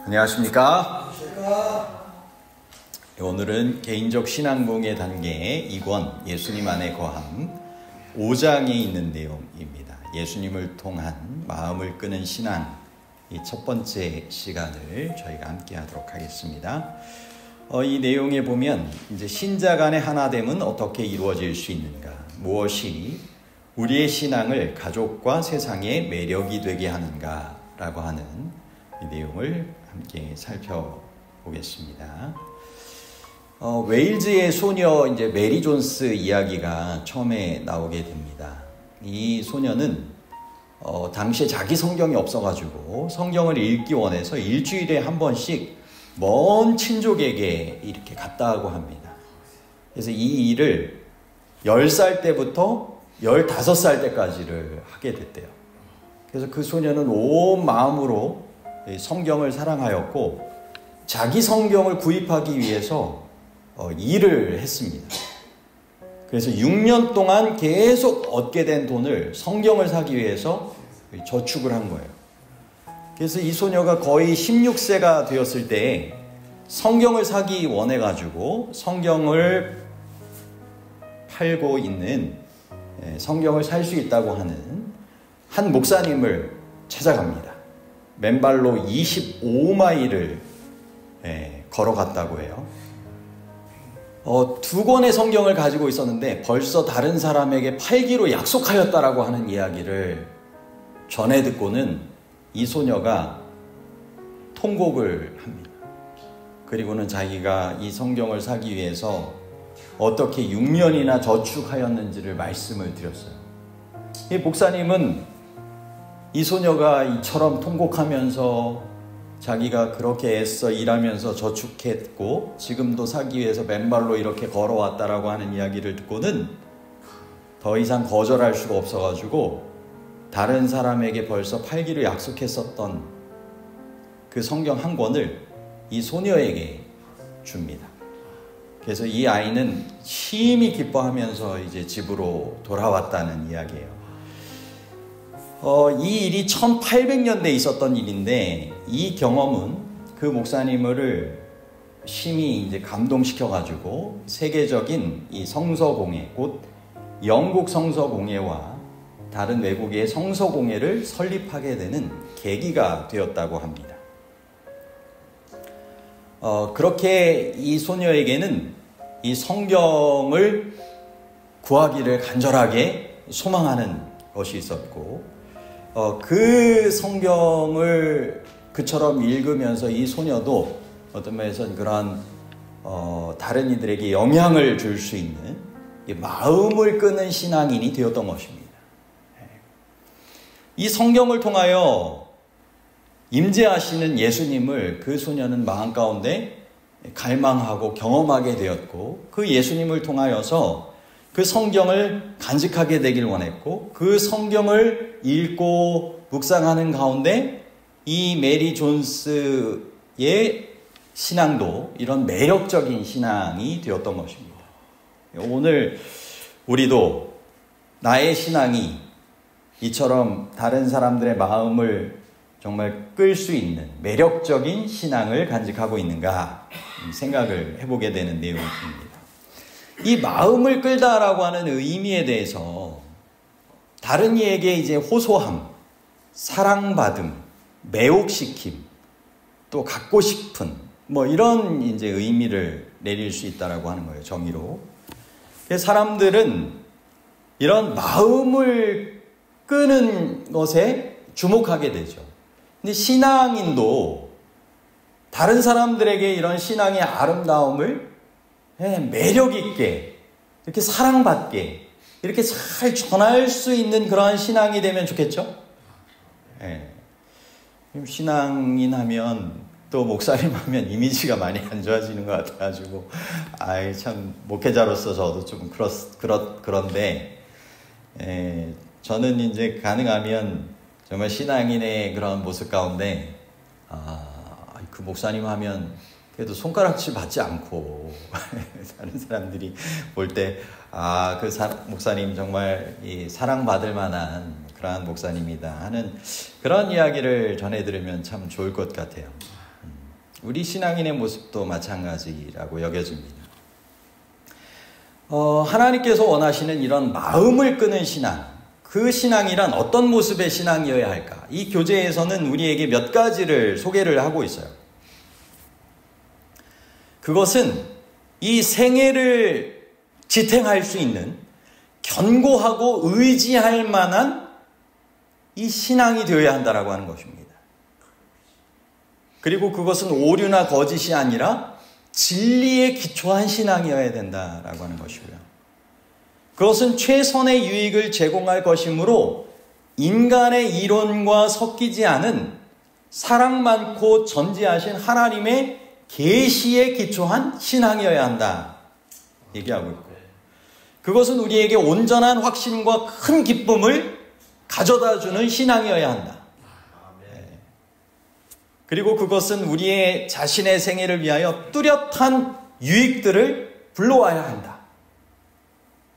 안녕하십니까? 오늘은 개인적 신앙봉의 단계 2권 예수님 안에 거함 5장에 있는 내용입니다. 예수님을 통한 마음을 끄는 신앙, 이 첫 번째 시간을 저희가 함께 하도록 하겠습니다. 이 내용에 보면 이제 신자 간의 하나됨은 어떻게 이루어질 수 있는가, 무엇이 우리의 신앙을 가족과 세상의 매력이 되게 하는가라고 하는 이 내용을 함께 살펴보겠습니다. 웨일즈의 소녀 이제 메리 존스 이야기가 처음에 나오게 됩니다. 이 소녀는 당시에 자기 성경이 없어가지고 성경을 읽기 원해서 일주일에 한 번씩 먼 친족에게 이렇게 갔다 고 합니다. 그래서 이 일을 10살 때부터 15살 때까지를 하게 됐대요. 그래서 그 소녀는 온 마음으로 성경을 사랑하였고 자기 성경을 구입하기 위해서 일을 했습니다. 그래서 6년 동안 계속 얻게 된 돈을 성경을 사기 위해서 저축을 한 거예요. 그래서 이 소녀가 거의 16세가 되었을 때 성경을 사기 원해가지고 성경을 팔고 있는, 성경을 살 수 있다고 하는 한 목사님을 찾아갑니다. 맨발로 25마일을 걸어갔다고 해요. 2권의 성경을 가지고 있었는데 벌써 다른 사람에게 팔기로 약속하였다라고 하는 이야기를 전해 듣고는 이 소녀가 통곡을 합니다. 그리고는 자기가 이 성경을 사기 위해서 어떻게 6년이나 저축하였는지를 말씀을 드렸어요. 이 목사님은 이 소녀가 이처럼 통곡하면서 자기가 그렇게 애써 일하면서 저축했고 지금도 사기 위해서 맨발로 이렇게 걸어왔다라고 하는 이야기를 듣고는 더 이상 거절할 수가 없어가지고 다른 사람에게 벌써 팔기로 약속했었던 그 성경 한 권을 이 소녀에게 줍니다. 그래서 이 아이는 심히 기뻐하면서 이제 집으로 돌아왔다는 이야기예요. 이 일이 1800년대에 있었던 일인데 이 경험은 그 목사님을 심히 이제 감동시켜가지고 세계적인 이 성서공회, 곧 영국 성서공회와 다른 외국의 성서공회를 설립하게 되는 계기가 되었다고 합니다. 그렇게 이 소녀에게는 이 성경을 구하기를 간절하게 소망하는 것이 있었고, 그 성경을 그처럼 읽으면서 이 소녀도 어떤 면에서는 그러한 다른 이들에게 영향을 줄 수 있는 마음을 끄는 신앙인이 되었던 것입니다. 이 성경을 통하여 임재하시는 예수님을 그 소녀는 마음 가운데 갈망하고 경험하게 되었고, 그 예수님을 통하여서 그 성경을 간직하게 되길 원했고, 그 성경을 읽고 묵상하는 가운데 이 메리 존스의 신앙도 이런 매력적인 신앙이 되었던 것입니다. 오늘 우리도 나의 신앙이 이처럼 다른 사람들의 마음을 정말 끌 수 있는 매력적인 신앙을 간직하고 있는가 생각을 해보게 되는 내용입니다. 이 마음을 끌다라고 하는 의미에 대해서 다른 이에게 이제 호소함, 사랑받음, 매혹시킴, 또 갖고 싶은 이런 이제 의미를 내릴 수 있다라고 하는 거예요, 정의로. 그래서 사람들은 이런 마음을 끄는 것에 주목하게 되죠. 근데 신앙인도 다른 사람들에게 이런 신앙의 아름다움을 매력 있게, 이렇게 사랑받게, 이렇게 잘 전할 수 있는 그러한 신앙이 되면 좋겠죠? 신앙인 하면, 또 목사님 하면 이미지가 많이 안 좋아지는 것 같아가지고, 참, 목회자로서 저도 좀 그런데, 저는 이제 가능하면 정말 신앙인의 그런 모습 가운데, 그 목사님 하면 그래도 손가락질 받지 않고 다른 사람들이 볼 때 그 목사님 정말 사랑받을 만한 그러한 목사님이다 하는 그런 이야기를 전해드리면 참 좋을 것 같아요. 우리 신앙인의 모습도 마찬가지라고 여겨집니다. 하나님께서 원하시는 이런 마음을 끄는 신앙, 그 신앙이란 어떤 모습의 신앙이어야 할까? 이 교재에서는 우리에게 몇 가지를 소개를 하고 있어요. 그것은 이 생애를 지탱할 수 있는 견고하고 의지할 만한 이 신앙이 되어야 한다라고 하는 것입니다. 그리고 그것은 오류나 거짓이 아니라 진리에 기초한 신앙이어야 된다라고 하는 것이고요. 그것은 최선의 유익을 제공할 것이므로 인간의 이론과 섞이지 않은 사랑 많고 전지하신 하나님의 계시에 기초한 신앙이어야 한다 얘기하고 있고, 그것은 우리에게 온전한 확신과 큰 기쁨을 가져다주는 신앙이어야 한다. 그리고 그것은 우리의 자신의 생애를 위하여 뚜렷한 유익들을 불러와야 한다.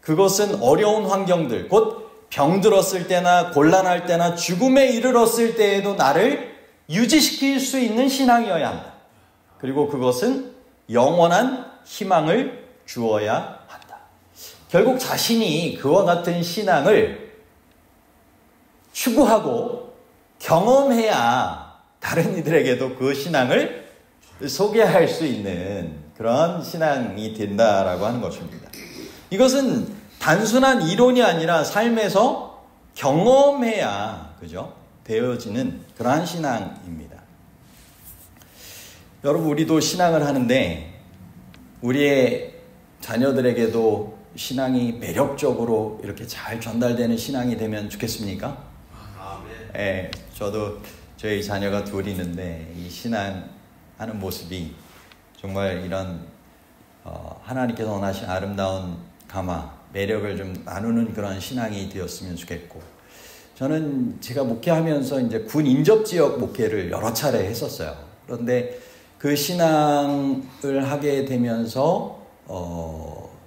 그것은 어려운 환경들, 곧 병들었을 때나 곤란할 때나 죽음에 이르렀을 때에도 나를 유지시킬 수 있는 신앙이어야 한다. 그리고 그것은 영원한 희망을 주어야 한다. 결국 자신이 그와 같은 신앙을 추구하고 경험해야 다른 이들에게도 그 신앙을 소개할 수 있는 그런 신앙이 된다라고 하는 것입니다. 이것은 단순한 이론이 아니라 삶에서 경험해야, 그죠? 되어지는 그러한 신앙입니다. 여러분, 우리도 신앙을 하는데 우리의 자녀들에게도 신앙이 매력적으로 이렇게 잘 전달되는 신앙이 되면 좋겠습니까? 네, 저도 저희 자녀가 둘 있는데 이 신앙하는 모습이 정말 이런 하나님께서 원하신 아름다운 감화, 매력을 좀 나누는 그런 신앙이 되었으면 좋겠고, 저는 제가 목회하면서 이제 군 인접 지역 목회를 여러 차례 했었어요. 그런데 그 신앙을 하게 되면서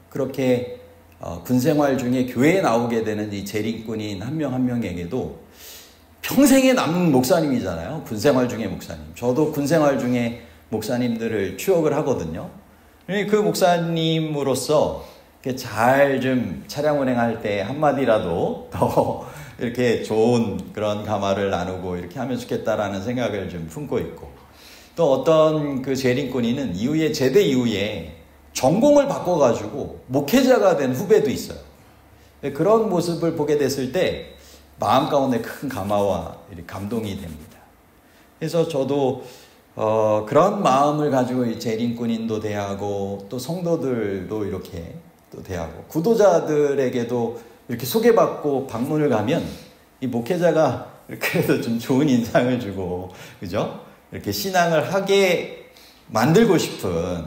그렇게 군 생활 중에 교회에 나오게 되는 이 재림꾼인 한 명 한 명에게도 평생에 남는 목사님이잖아요. 군생활 중에 목사님. 저도 군생활 중에 목사님들을 추억을 하거든요. 그 목사님으로서 잘 좀 차량 운행할 때 한마디라도 더 이렇게 좋은 그런 감화를 나누고 이렇게 하면 좋겠다라는 생각을 좀 품고 있고, 또 어떤 그 재림꾼이는 이후에, 제대 이후에 전공을 바꿔가지고 목회자가 된 후배도 있어요. 그런 모습을 보게 됐을 때 마음 가운데 큰 감화와 감동이 됩니다. 그래서 저도 그런 마음을 가지고 이 재림꾼인도 대하고 또 성도들도 이렇게 또 대하고 구도자들에게도 이렇게 소개받고 방문을 가면 이 목회자가 그래도 좀 좋은 인상을 주고, 그죠? 이렇게 신앙을 하게 만들고 싶은,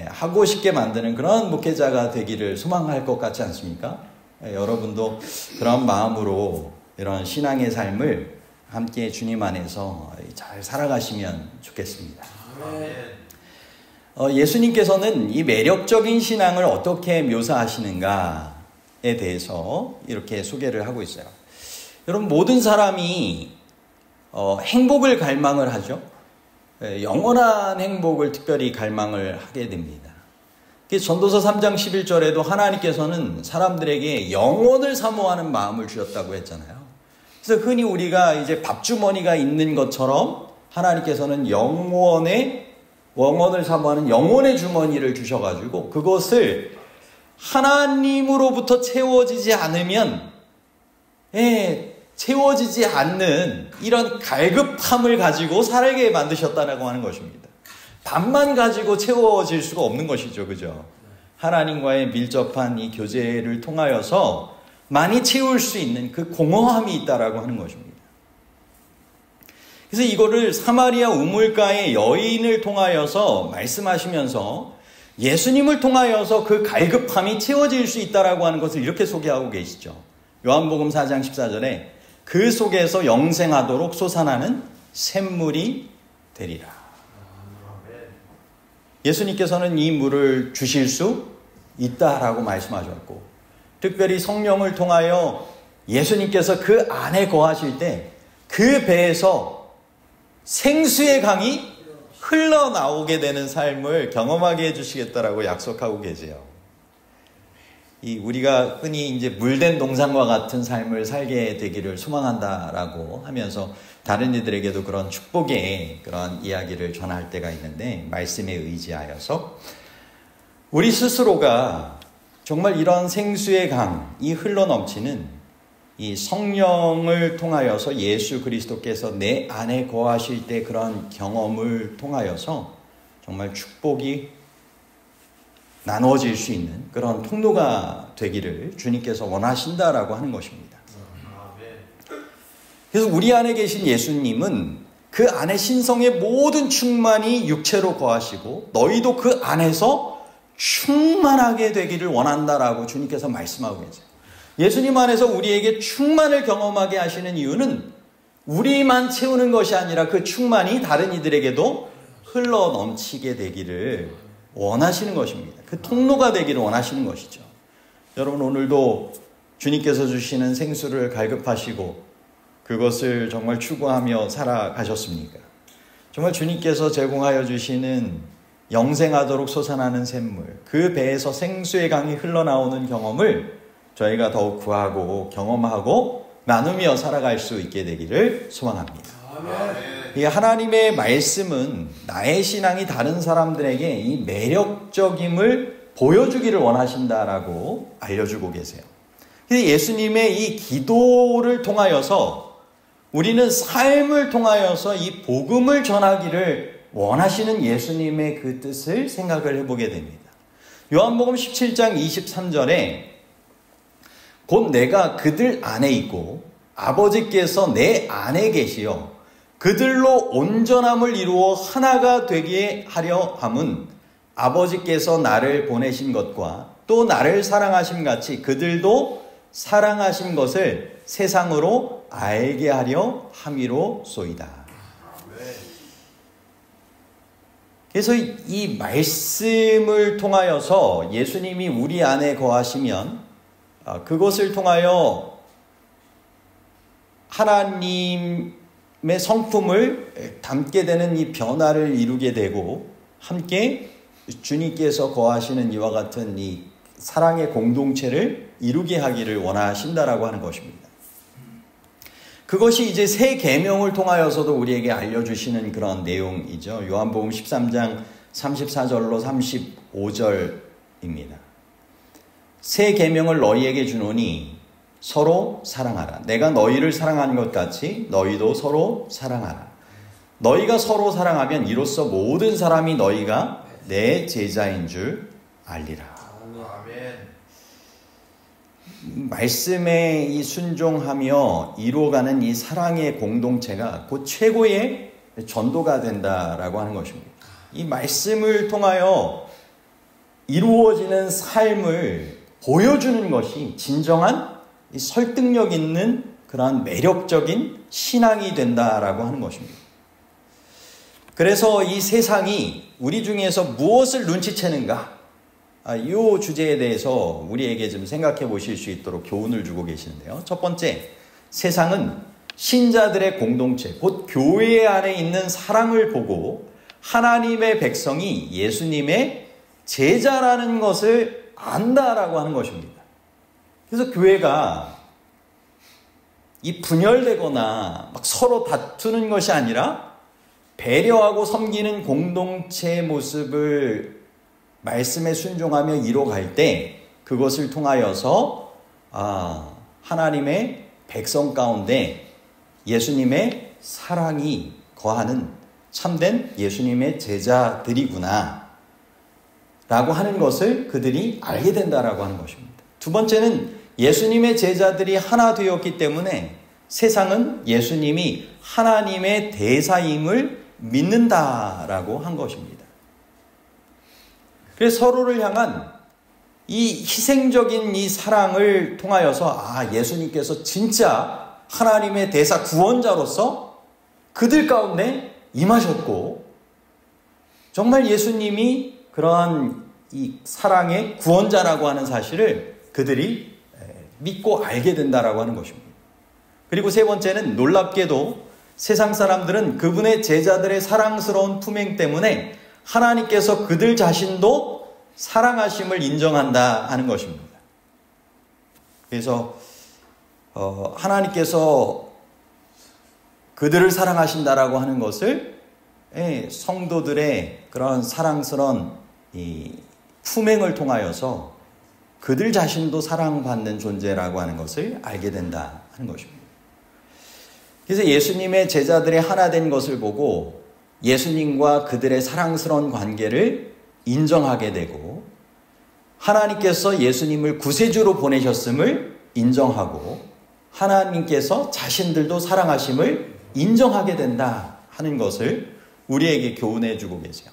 하고 싶게 만드는 그런 목회자가 되기를 소망할 것 같지 않습니까? 여러분도 그런 마음으로 이런 신앙의 삶을 함께 주님 안에서 잘 살아가시면 좋겠습니다. 예수님께서는 이 매력적인 신앙을 어떻게 묘사하시는가에 대해서 이렇게 소개를 하고 있어요. 여러분, 모든 사람이 행복을 갈망을 하죠. 영원한 행복을 특별히 갈망을 하게 됩니다. 전도서 3장 11절에도 하나님께서는 사람들에게 영원을 사모하는 마음을 주셨다고 했잖아요. 그래서 흔히 우리가 이제 밥주머니가 있는 것처럼 하나님께서는 영원을 사모하는 영혼의 주머니를 주셔가지고 그것을 하나님으로부터 채워지지 않으면 채워지지 않는 이런 갈급함을 가지고 살게 만드셨다라고 하는 것입니다. 밥만 가지고 채워질 수가 없는 것이죠. 그죠? 하나님과의 밀접한 이 교제를 통하여서 많이 채울 수 있는 그 공허함이 있다라고 하는 것입니다. 그래서 이거를 사마리아 우물가의 여인을 통하여서 말씀하시면서 예수님을 통하여서 그 갈급함이 채워질 수 있다라고 하는 것을 이렇게 소개하고 계시죠. 요한복음 4장 14절에 그 속에서 영생하도록 솟아나는 샘물이 되리라. 예수님께서는 이 물을 주실 수 있다라고 말씀하셨고, 특별히 성령을 통하여 예수님께서 그 안에 거하실 때 그 배에서 생수의 강이 흘러나오게 되는 삶을 경험하게 해주시겠다라고 약속하고 계세요. 우리가 흔히 이제 물된 동산과 같은 삶을 살게 되기를 소망한다라고 하면서 다른 이들에게도 그런 축복의 그런 이야기를 전할 때가 있는데, 말씀에 의지하여서 우리 스스로가 정말 이런 생수의 강이 흘러넘치는 이 성령을 통하여서 예수 그리스도께서 내 안에 거하실 때 그런 경험을 통하여서 정말 축복이 나누어질 수 있는 그런 통로가 되기를 주님께서 원하신다라고 하는 것입니다. 그래서 우리 안에 계신 예수님은 그 안에 신성의 모든 충만이 육체로 거하시고 너희도 그 안에서 충만하게 되기를 원한다라고 주님께서 말씀하고 계세요. 예수님 안에서 우리에게 충만을 경험하게 하시는 이유는 우리만 채우는 것이 아니라 그 충만이 다른 이들에게도 흘러 넘치게 되기를 원하시는 것입니다. 그 통로가 되기를 원하시는 것이죠. 여러분, 오늘도 주님께서 주시는 생수를 갈급하시고 그것을 정말 추구하며 살아가셨습니까? 정말 주님께서 제공하여 주시는 영생하도록 솟아나는 샘물, 그 배에서 생수의 강이 흘러나오는 경험을 저희가 더욱 구하고 경험하고 나누며 살아갈 수 있게 되기를 소망합니다. 아멘. 이 하나님의 말씀은 나의 신앙이 다른 사람들에게 이 매력적임을 보여주기를 원하신다라고 알려주고 계세요. 예수님의 이 기도를 통하여서 우리는 삶을 통하여서 이 복음을 전하기를 원하시는 예수님의 그 뜻을 생각을 해보게 됩니다. 요한복음 17장 23절에 곧 내가 그들 안에 있고 아버지께서 내 안에 계시어 그들로 온전함을 이루어 하나가 되게 하려 함은 아버지께서 나를 보내신 것과 또 나를 사랑하심 같이 그들도 사랑하신 것을 세상으로 알게 하려 함이로소이다. 그래서 이 말씀을 통하여서 예수님이 우리 안에 거하시면 그것을 통하여 하나님의 성품을 담게 되는 이 변화를 이루게 되고 함께 주님께서 거하시는 이와 같은 이 사랑의 공동체를 이루게 하기를 원하신다라고 하는 것입니다. 그것이 이제 새 계명을 통하여서도 우리에게 알려주시는 그런 내용이죠. 요한복음 13장 34절로 35절입니다. 새 계명을 너희에게 주노니 서로 사랑하라. 내가 너희를 사랑한 것 같이 너희도 서로 사랑하라. 너희가 서로 사랑하면 이로써 모든 사람이 너희가 내 제자인 줄 알리라. 말씀에 이 순종하며 이루어가는 이 사랑의 공동체가 곧 최고의 전도가 된다라고 하는 것입니다. 이 말씀을 통하여 이루어지는 삶을 보여주는 것이 진정한 이 설득력 있는 그러한 매력적인 신앙이 된다라고 하는 것입니다. 그래서 이 세상이 우리 중에서 무엇을 눈치채는가? 이 주제에 대해서 우리에게 좀 생각해 보실 수 있도록 교훈을 주고 계시는데요. 첫 번째, 세상은 신자들의 공동체, 곧 교회 안에 있는 사랑을 보고 하나님의 백성이 예수님의 제자라는 것을 안다라고 하는 것입니다. 그래서 교회가 이 분열되거나 막 서로 다투는 것이 아니라 배려하고 섬기는 공동체의 모습을 말씀에 순종하며 이뤄갈 때 그것을 통하여서 하나님의 백성 가운데 예수님의 사랑이 거하는 참된 예수님의 제자들이구나 라고 하는 것을 그들이 알게 된다라고 하는 것입니다. 두 번째는 예수님의 제자들이 하나 되었기 때문에 세상은 예수님이 하나님의 대사임을 믿는다라고 한 것입니다. 그래서 서로를 향한 이 희생적인 이 사랑을 통하여서 예수님께서 진짜 하나님의 대사 구원자로서 그들 가운데 임하셨고 정말 예수님이 그러한 이 사랑의 구원자라고 하는 사실을 그들이 믿고 알게 된다라고 하는 것입니다. 그리고 세 번째는 놀랍게도 세상 사람들은 그분의 제자들의 사랑스러운 품행 때문에 하나님께서 그들 자신도 사랑하심을 인정한다 하는 것입니다. 그래서 하나님께서 그들을 사랑하신다라고 하는 것을 성도들의 그런 사랑스러운 이 품행을 통하여서 그들 자신도 사랑받는 존재라고 하는 것을 알게 된다 하는 것입니다. 그래서 예수님의 제자들의 하나 된 것을 보고 예수님과 그들의 사랑스러운 관계를 인정하게 되고 하나님께서 예수님을 구세주로 보내셨음을 인정하고 하나님께서 자신들도 사랑하심을 인정하게 된다 하는 것을 우리에게 교훈해 주고 계세요.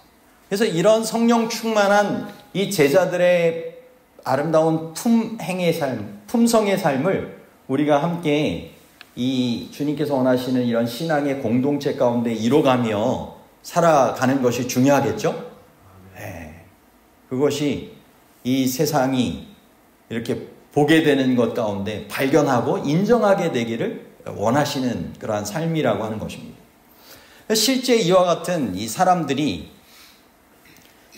그래서 이런 성령 충만한 이 제자들의 아름다운 품행의 삶, 품성의 삶을 우리가 함께 이 주님께서 원하시는 이런 신앙의 공동체 가운데 이뤄가며 살아가는 것이 중요하겠죠? 네. 그것이 이 세상이 이렇게 보게 되는 것 가운데 발견하고 인정하게 되기를 원하시는 그러한 삶이라고 하는 것입니다. 실제 이와 같은 이 사람들이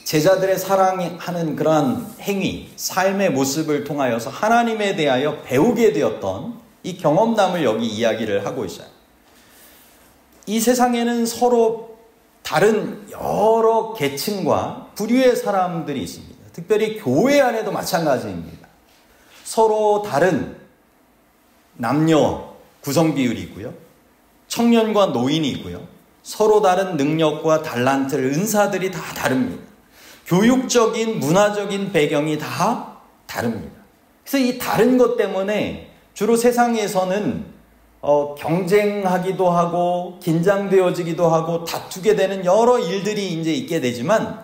제자들의 사랑하는 그러한 행위, 삶의 모습을 통하여서 하나님에 대하여 배우게 되었던 이 경험담을 여기 이야기를 하고 있어요. 이 세상에는 서로 다른 여러 계층과 부류의 사람들이 있습니다. 특별히 교회 안에도 마찬가지입니다. 서로 다른 남녀 구성 비율이 있고요. 청년과 노인이 있고요. 서로 다른 능력과 달란트, 은사들이 다 다릅니다. 교육적인, 문화적인 배경이 다 다릅니다. 그래서 이 다른 것 때문에 주로 세상에서는 경쟁하기도 하고 긴장되어지기도 하고 다투게 되는 여러 일들이 이제 있게 되지만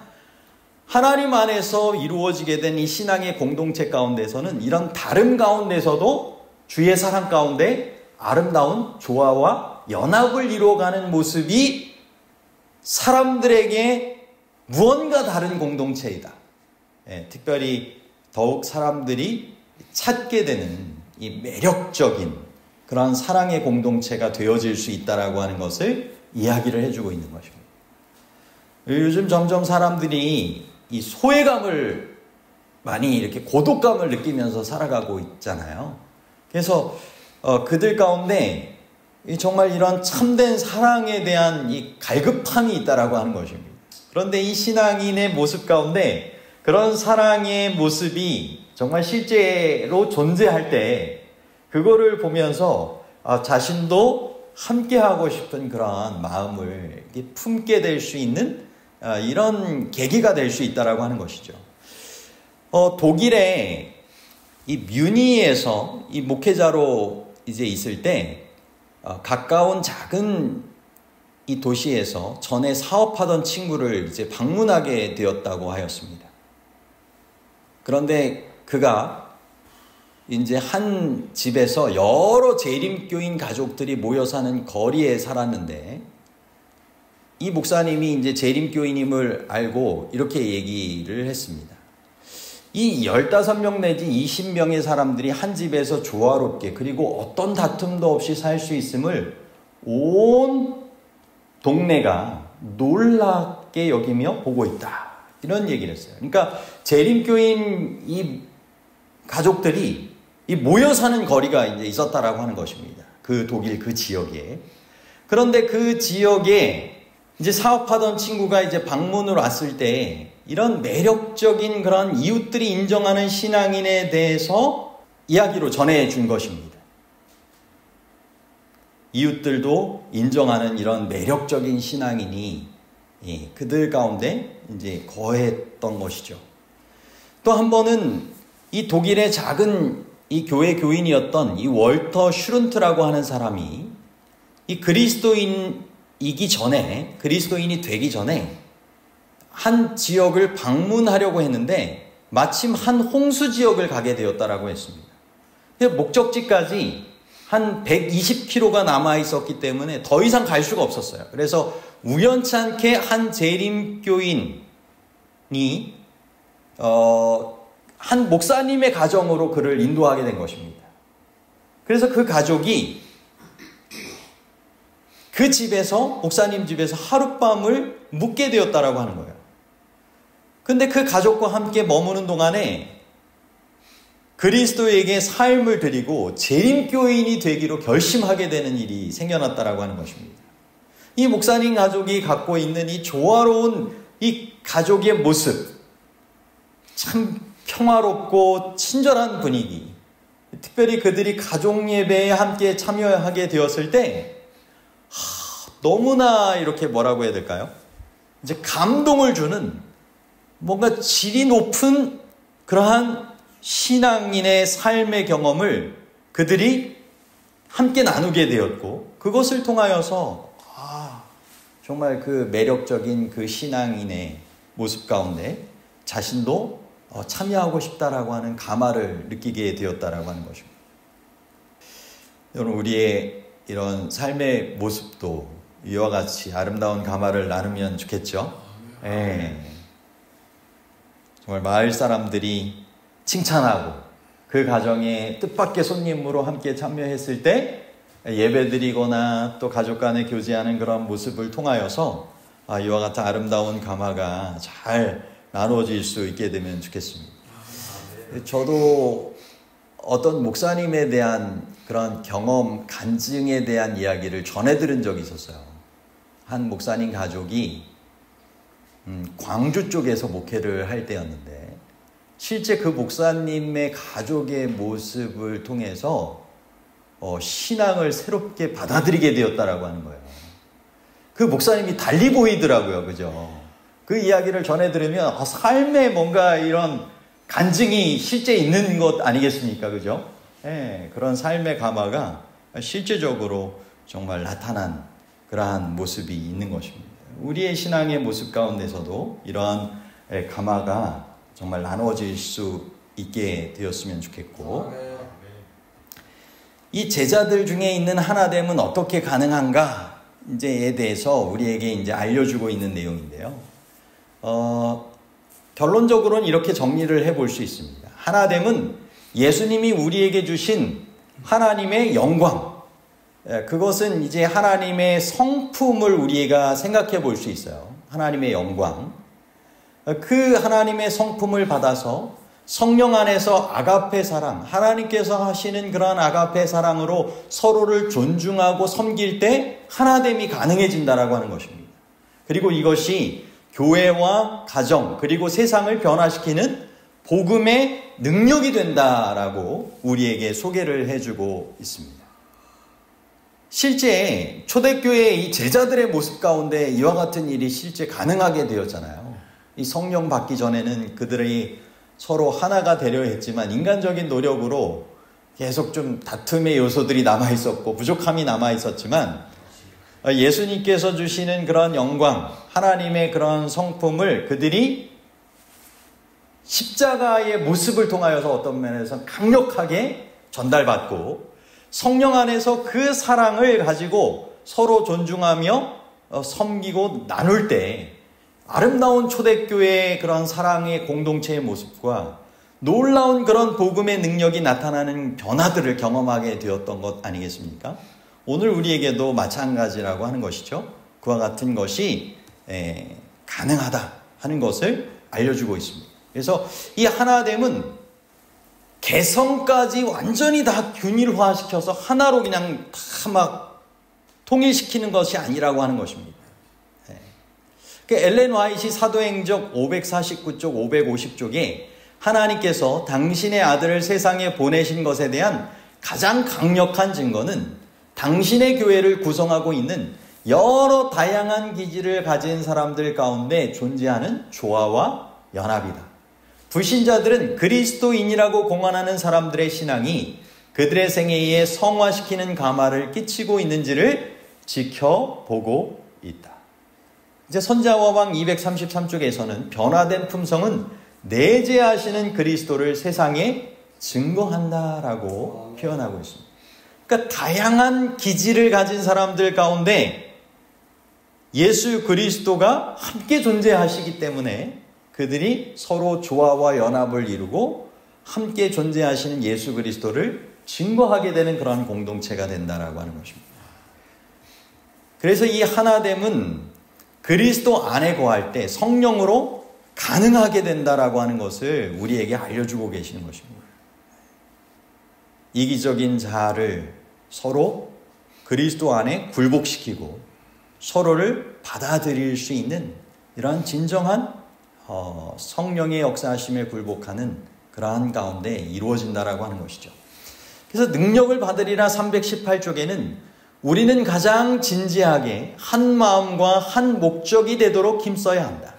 하나님 안에서 이루어지게 된 이 신앙의 공동체 가운데서는 이런 다름 가운데서도 주의 사랑 가운데 아름다운 조화와 연합을 이루어가는 모습이 사람들에게 무언가 다른 공동체이다. 특별히 더욱 사람들이 찾게 되는 이 매력적인 그런 사랑의 공동체가 되어질 수 있다라고 하는 것을 이야기를 해주고 있는 것입니다. 요즘 점점 사람들이 이 소외감을 많이 이렇게 고독감을 느끼면서 살아가고 있잖아요. 그래서 그들 가운데 정말 이런 참된 사랑에 대한 이 갈급함이 있다라고 하는 것입니다. 그런데 이 신앙인의 모습 가운데 그런 사랑의 모습이 정말 실제로 존재할 때 그거를 보면서 자신도 함께하고 싶은 그런 마음을 품게 될 수 있는 이런 계기가 될 수 있다라고 하는 것이죠. 독일의 이 뮤니에서 이 목회자로 이제 있을 때 가까운 작은 이 도시에서 전에 사업하던 친구를 이제 방문하게 되었다고 하였습니다. 그런데 그가 이제 한 집에서 여러 재림교인 가족들이 모여 사는 거리에 살았는데 이 목사님이 이제 재림교인임을 알고 이렇게 얘기를 했습니다. 이 15명 내지 20명의 사람들이 한 집에서 조화롭게 그리고 어떤 다툼도 없이 살 수 있음을 온 동네가 놀랍게 여기며 보고 있다. 이런 얘기를 했어요. 그러니까 재림교인 이 가족들이 이 모여 사는 거리가 이제 있었다라고 하는 것입니다. 그 독일 그 지역에. 그런데 그 지역에 이제 사업하던 친구가 이제 방문을 왔을 때 이런 매력적인 그런 이웃들이 인정하는 신앙인에 대해서 이야기로 전해준 것입니다. 이웃들도 인정하는 이런 매력적인 신앙인이 그들 가운데 이제 거했던 것이죠. 또 한 번은 이 독일의 작은 이 교회 교인이었던 이 월터 슈룬트라고 하는 사람이 이 그리스도인이기 전에, 그리스도인이 되기 전에 한 지역을 방문하려고 했는데 마침 한 홍수 지역을 가게 되었다라고 했습니다. 목적지까지 한 120km가 남아 있었기 때문에 더 이상 갈 수가 없었어요. 그래서 우연찮게 한 재림교인이 한 목사님의 가정으로 그를 인도하게 된 것입니다. 그래서 그 가족이 그 집에서, 목사님 집에서 하룻밤을 묵게 되었다라고 하는 거예요. 근데 그 가족과 함께 머무는 동안에 그리스도에게 삶을 드리고 재림교인이 되기로 결심하게 되는 일이 생겨났다라고 하는 것입니다. 이 목사님 가족이 갖고 있는 이 조화로운 이 가족의 모습, 참 평화롭고 친절한 분위기, 특별히 그들이 가족 예배에 함께 참여하게 되었을 때 너무나 이렇게 뭐라고 해야 될까요? 이제 감동을 주는 뭔가 질이 높은 그러한 신앙인의 삶의 경험을 그들이 함께 나누게 되었고, 그것을 통하여서 정말 그 매력적인 그 신앙인의 모습 가운데 자신도 참여하고 싶다라고 하는 감화를 느끼게 되었다라고 하는 것입니다. 여러분, 우리의 이런 삶의 모습도 이와 같이 아름다운 감화를 나누면 좋겠죠? 정말 마을 사람들이 칭찬하고 그 가정에 뜻밖의 손님으로 함께 참여했을 때 예배드리거나 또 가족 간에 교제하는 그런 모습을 통하여서 이와 같은 아름다운 감화가 잘 나눠질 수 있게 되면 좋겠습니다. 저도 어떤 목사님에 대한 그런 경험, 간증에 대한 이야기를 전해 들은 적이 있었어요. 한 목사님 가족이 광주 쪽에서 목회를 할 때였는데, 실제 그 목사님의 가족의 모습을 통해서 신앙을 새롭게 받아들이게 되었다라고 하는 거예요. 그 목사님이 달리 보이더라고요. 그죠? 그 이야기를 전해 들으면 삶에 뭔가 이런 간증이 실제 있는 것 아니겠습니까? 그죠? 그런 삶의 감화가 실제적으로 정말 나타난 그러한 모습이 있는 것입니다. 우리의 신앙의 모습 가운데서도 이러한 감화가 정말 나눠질 수 있게 되었으면 좋겠고, 이 제자들 중에 있는 하나됨은 어떻게 가능한가 이제에 대해서 우리에게 이제 알려주고 있는 내용인데요. 결론적으로는 이렇게 정리를 해볼 수 있습니다. 하나됨은 예수님이 우리에게 주신 하나님의 영광, 그것은 이제 하나님의 성품을 우리가 생각해 볼 수 있어요. 하나님의 영광, 그 하나님의 성품을 받아서 성령 안에서 아가페 사랑, 하나님께서 하시는 그러한 아가페 사랑으로 서로를 존중하고 섬길 때 하나됨이 가능해진다라고 하는 것입니다. 그리고 이것이 교회와 가정, 그리고 세상을 변화시키는 복음의 능력이 된다라고 우리에게 소개를 해주고 있습니다. 실제 초대교회의 이 제자들의 모습 가운데 이와 같은 일이 실제 가능하게 되었잖아요. 이 성령 받기 전에는 그들이 서로 하나가 되려 했지만 인간적인 노력으로 계속 좀 다툼의 요소들이 남아있었고 부족함이 남아있었지만, 예수님께서 주시는 그런 영광, 하나님의 그런 성품을 그들이 십자가의 모습을 통하여서 어떤 면에서 강력하게 전달받고, 성령 안에서 그 사랑을 가지고 서로 존중하며 섬기고 나눌 때 아름다운 초대교회의 그런 사랑의 공동체의 모습과 놀라운 그런 복음의 능력이 나타나는 변화들을 경험하게 되었던 것 아니겠습니까? 오늘 우리에게도 마찬가지라고 하는 것이죠. 그와 같은 것이 가능하다 하는 것을 알려주고 있습니다. 그래서 이 하나됨은 개성까지 완전히 다 균일화시켜서 하나로 그냥 다 막 통일시키는 것이 아니라고 하는 것입니다. 엘렌 화이트 사도행적 549쪽, 550쪽에 하나님께서 당신의 아들을 세상에 보내신 것에 대한 가장 강력한 증거는 당신의 교회를 구성하고 있는 여러 다양한 기질을 가진 사람들 가운데 존재하는 조화와 연합이다. 불신자들은 그리스도인이라고 공언하는 사람들의 신앙이 그들의 생애에 성화시키는 감화를 끼치고 있는지를 지켜보고 있다. 이제 선자화방 233쪽에서는 변화된 품성은 내재하시는 그리스도를 세상에 증거한다라고 표현하고 있습니다. 그러니까 다양한 기질을 가진 사람들 가운데 예수 그리스도가 함께 존재하시기 때문에 그들이 서로 조화와 연합을 이루고 함께 존재하시는 예수 그리스도를 증거하게 되는 그러한 공동체가 된다라고 하는 것입니다. 그래서 이 하나됨은 그리스도 안에 거할 때 성령으로 가능하게 된다라고 하는 것을 우리에게 알려주고 계시는 것입니다. 이기적인 자아를 서로 그리스도 안에 굴복시키고 서로를 받아들일 수 있는 이러한 진정한 성령의 역사하심에 굴복하는 그러한 가운데 이루어진다라고 하는 것이죠. 그래서 능력을 받으리라 318쪽에는 우리는 가장 진지하게 한 마음과 한 목적이 되도록 힘써야 한다.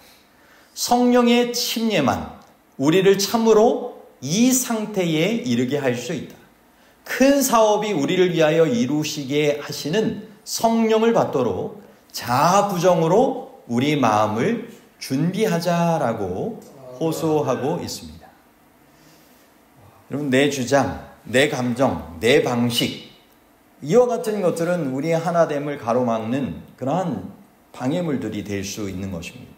성령의 침례만 우리를 참으로 이 상태에 이르게 할 수 있다. 큰 사업이 우리를 위하여 이루시게 하시는 성령을 받도록 자아부정으로 우리 마음을 준비하자라고 호소하고 있습니다. 여러분, 내 주장, 내 감정, 내 방식, 이와 같은 것들은 우리의 하나됨을 가로막는 그러한 방해물들이 될 수 있는 것입니다.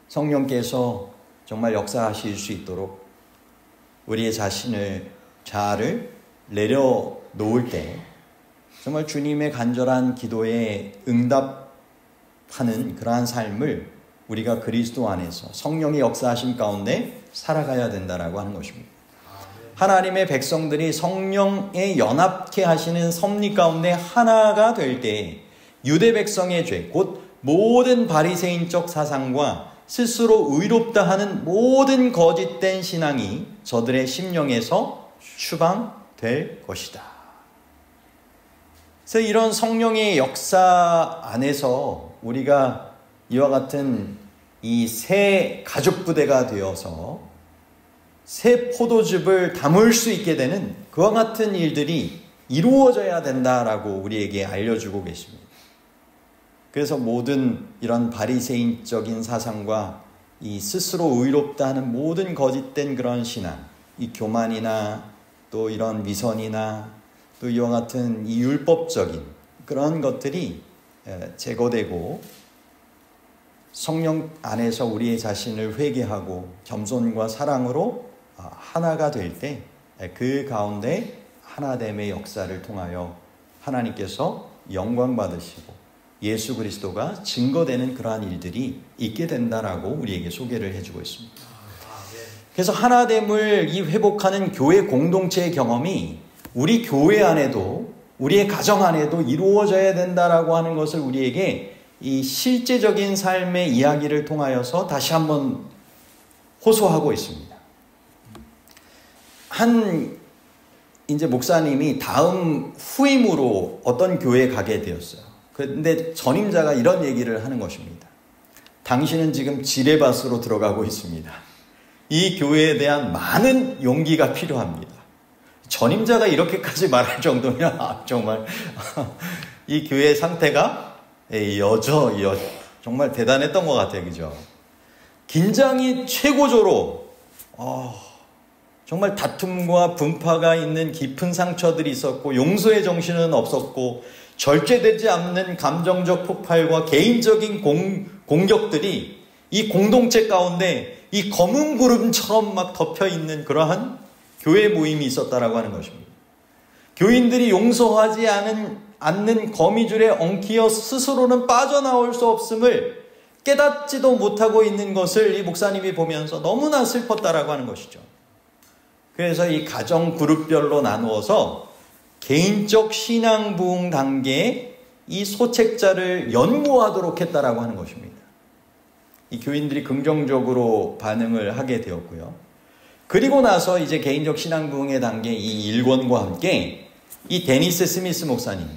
성령께서 정말 역사하실 수 있도록 우리의 자아를 내려놓을 때 정말 주님의 간절한 기도에 응답하는 그러한 삶을 우리가 그리스도 안에서 성령의 역사하심 가운데 살아가야 된다라고 하는 것입니다. 하나님의 백성들이 성령에 연합케 하시는 섭리 가운데 하나가 될 때 유대 백성의 죄, 곧 모든 바리새인적 사상과 스스로 의롭다 하는 모든 거짓된 신앙이 저들의 심령에서 추방될 것이다. 그래서 이런 성령의 역사 안에서 우리가 이와 같은 이 새 가죽 부대가 되어서 새 포도즙을 담을 수 있게 되는 그와 같은 일들이 이루어져야 된다라고 우리에게 알려주고 계십니다. 그래서 모든 이런 바리새인적인 사상과 이 스스로 의롭다 하는 모든 거짓된 그런 신앙, 이 교만이나 또 이런 위선이나 또 이와 같은 이 율법적인 그런 것들이 제거되고 성령 안에서 우리의 자신을 회개하고 겸손과 사랑으로 하나가 될 때 그 가운데 하나됨의 역사를 통하여 하나님께서 영광 받으시고 예수 그리스도가 증거되는 그러한 일들이 있게 된다라고 우리에게 소개를 해주고 있습니다. 그래서 하나됨을 회복하는 교회 공동체의 경험이 우리 교회 안에도 우리의 가정 안에도 이루어져야 된다라고 하는 것을 우리에게 이 실제적인 삶의 이야기를 통하여서 다시 한번 호소하고 있습니다. 이제 목사님이 다음 후임으로 어떤 교회에 가게 되었어요. 그런데 전임자가 이런 얘기를 하는 것입니다. 당신은 지금 지뢰밭으로 들어가고 있습니다. 이 교회에 대한 많은 용기가 필요합니다. 전임자가 이렇게까지 말할 정도면 정말 이 교회의 상태가 정말 대단했던 것 같아요. 그죠? 긴장이 최고조로 정말 다툼과 분파가 있는 깊은 상처들이 있었고 용서의 정신은 없었고 절제되지 않는 감정적 폭발과 개인적인 공격들이 이 공동체 가운데 이 검은 구름처럼 막 덮여있는 그러한 교회 모임이 있었다라고 하는 것입니다. 교인들이 용서하지 않는 거미줄에 엉키어 스스로는 빠져나올 수 없음을 깨닫지도 못하고 있는 것을 이 목사님이 보면서 너무나 슬펐다라고 하는 것이죠. 그래서 이 가정 그룹별로 나누어서 개인적 신앙 부흥 단계에 이 소책자를 연구하도록 했다라고 하는 것입니다. 이 교인들이 긍정적으로 반응을 하게 되었고요. 그리고 나서 이제 개인적 신앙 부흥의 단계 이 일권과 함께 이 데니스 스미스 목사님,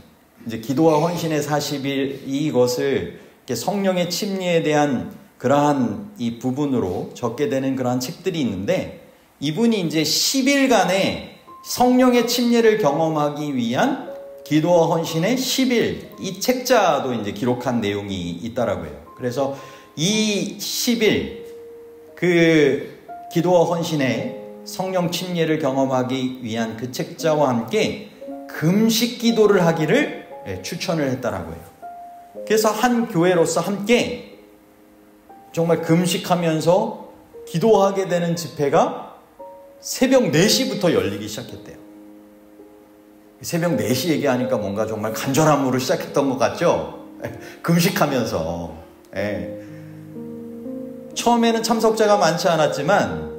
이제 기도와 헌신의 40일 이것을 성령의 침례에 대한 그러한 이 부분으로 적게 되는 그러한 책들이 있는데 이분이 이제 10일간의 성령의 침례를 경험하기 위한 기도와 헌신의 10일 이 책자도 이제 기록한 내용이 있다라고 해요. 그래서 이 10일 그 기도와 헌신의 성령 침례를 경험하기 위한 그 책자와 함께 금식 기도를 하기를 추천을 했다라고 해요. 그래서 한 교회로서 함께 정말 금식하면서 기도하게 되는 집회가 새벽 4시부터 열리기 시작했대요. 새벽 4시 얘기하니까 뭔가 정말 간절함으로 시작했던 것 같죠? 금식하면서. 처음에는 참석자가 많지 않았지만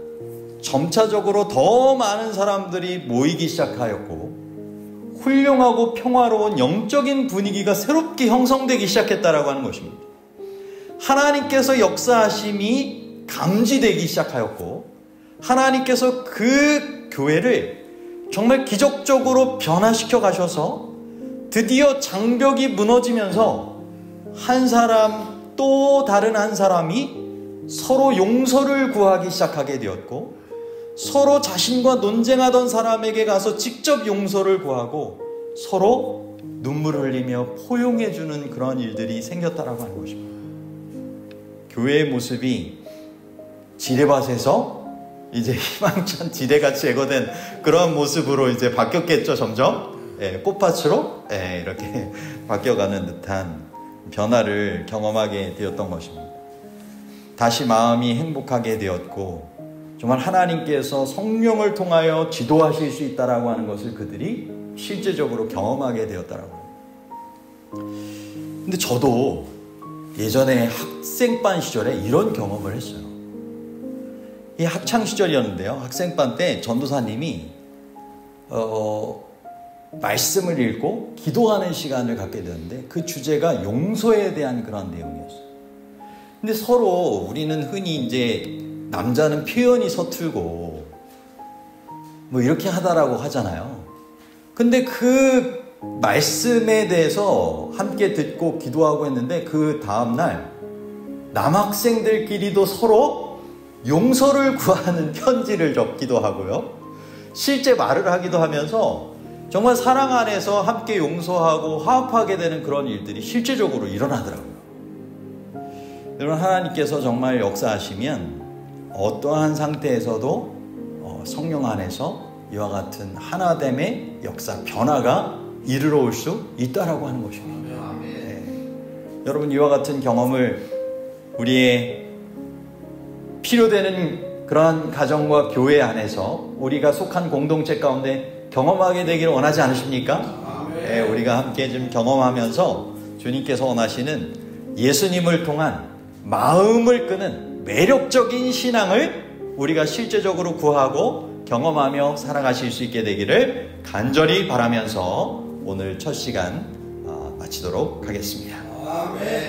점차적으로 더 많은 사람들이 모이기 시작하였고 훌륭하고 평화로운 영적인 분위기가 새롭게 형성되기 시작했다라고 하는 것입니다. 하나님께서 역사하심이 감지되기 시작하였고 하나님께서 그 교회를 정말 기적적으로 변화시켜 가셔서 드디어 장벽이 무너지면서 한 사람 또 다른 한 사람이 서로 용서를 구하기 시작하게 되었고 서로 자신과 논쟁하던 사람에게 가서 직접 용서를 구하고 서로 눈물을 흘리며 포용해주는 그런 일들이 생겼다라고 하는 것입니다. 교회의 모습이 지뢰밭에서 이제 희망찬 지대같이 제거된 그런 모습으로 이제 바뀌었겠죠, 점점. 꽃밭으로 이렇게 바뀌어가는 듯한 변화를 경험하게 되었던 것입니다. 다시 마음이 행복하게 되었고 정말 하나님께서 성령을 통하여 지도하실 수 있다라고 하는 것을 그들이 실제적으로 경험하게 되었다라고 합니다. 근데 저도 예전에 학생반 시절에 이런 경험을 했어요. 이 학창 시절이었는데요. 학생반 때 전도사님이 말씀을 읽고 기도하는 시간을 갖게 되었는데 그 주제가 용서에 대한 그런 내용이었어요. 근데 서로 우리는 흔히 이제 남자는 표현이 서툴고 뭐 이렇게 하다라고 하잖아요. 근데 그 말씀에 대해서 함께 듣고 기도하고 했는데 그 다음날 남학생들끼리도 서로 용서를 구하는 편지를 적기도 하고요. 실제 말을 하기도 하면서 정말 사랑 안에서 함께 용서하고 화합하게 되는 그런 일들이 실제적으로 일어나더라고요. 여러분, 하나님께서 정말 역사하시면 어떠한 상태에서도 성령 안에서 이와 같은 하나됨의 역사, 변화가 이르러 올 수 있다라고 하는 것입니다. 여러분, 이와 같은 경험을 우리의 필요되는 그러한 가정과 교회 안에서 우리가 속한 공동체 가운데 경험하게 되기를 원하지 않으십니까? 우리가 함께 좀 경험하면서 주님께서 원하시는 예수님을 통한 마음을 끄는 매력적인 신앙을 우리가 실제적으로 구하고 경험하며 살아가실 수 있게 되기를 간절히 바라면서 오늘 첫 시간 마치도록 하겠습니다. 아멘.